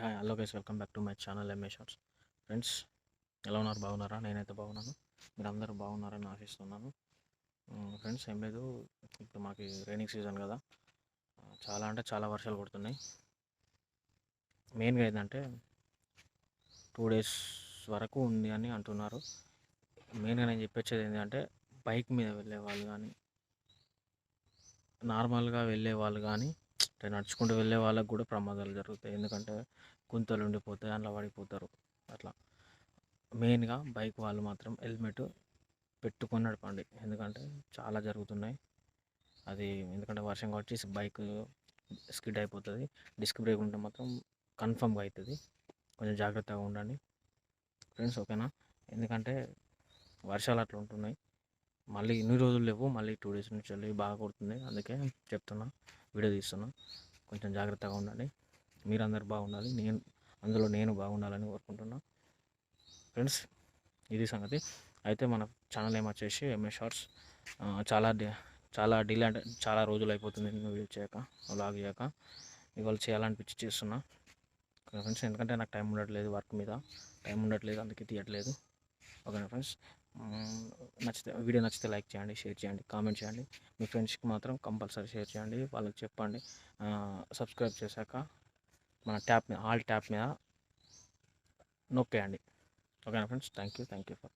Hi hello guys, welcome back to my channel MA shorts. Friends, ఎలా ఉన్నారు? బాగున్నారా? నేనైతే బాగున్నాను. మీరు అందరూ బాగున్నారని ఆశిస్తున్నాను. ఫ్రెండ్స్, ఏం లేదు, ఇప్పుడు మాకు రైనింగ్ సీజన్ కదా, చాలా అంటే చాలా వర్షాలు పడుతున్నాయి. మెయిన్గా ఏంటంటే 2 days వరకు ఉంది అని అంటున్నారు. మెయిన్గా నేను చెప్పొచ్చేది ఏంటంటే బైక్ మీద వెళ్ళే వాళ్ళు కానీ, నార్మల్గా వెళ్ళే వాళ్ళు కానీ, నడుచుకుంటూ వెళ్ళే వాళ్ళకు కూడా ప్రమాదాలు జరుగుతాయి. ఎందుకంటే గుంతలు ఉండిపోతాయి, అందులో పడిపోతారు. అట్లా మెయిన్గా బైక్ వాళ్ళు మాత్రం హెల్మెట్ పెట్టుకొని నడపండి. ఎందుకంటే చాలా జరుగుతున్నాయి. అది ఎందుకంటే వర్షం వచ్చి బైక్ స్కిడ్ అయిపోతుంది. డిస్క్ బ్రేక్ ఉంటే మాత్రం కన్ఫర్మ్గా అవుతుంది. కొంచెం జాగ్రత్తగా ఉండండి ఫ్రెండ్స్, ఓకేనా? ఎందుకంటే వర్షాలు అట్లా ఉంటున్నాయి. మళ్ళీ ఇన్ని రోజులు లేవు, మళ్ళీ 2 days నుంచి వెళ్ళి బాగా కొడుతుంది. అందుకే చెప్తున్నా, వీడియో తీస్తున్నా. కొంచెం జాగ్రత్తగా ఉండండి. మీరందరూ బాగుండాలి, నేను బాగుండాలని కోరుకుంటున్నా ఫ్రెండ్స్. ఇది సంగతి. అయితే మన ఛానల్ ఏమొచ్చేసి ఎంఏ షార్ట్స్. చాలా చాలా డిలే, అంటే చాలా రోజులు అయిపోతుంది నేను వీడియో చేయక, వ్లాగ్ చేయక. ఇవాళ చేయాలనిపించి చేస్తున్నా ఫ్రెండ్స్. ఎందుకంటే నాకు టైం ఉండట్లేదు, వర్క్ మీద టైం ఉండట్లేదు, అందుకే తీయట్లేదు. ఓకేనా ఫ్రెండ్స్? వీడియో నచ్చితే లైక్ చేయండి, షేర్ చేయండి, కామెంట్ చేయండి. మీ ఫ్రెండ్స్కి మాత్రం కంపల్సరీ షేర్ చేయండి, వాళ్ళకి చెప్పండి. సబ్స్క్రైబ్ చేశాక మన ట్యాప్ మీద, ఆల్ ట్యాప్ మీద నొక్కేయండి. ఓకేనా ఫ్రెండ్స్? Thank you for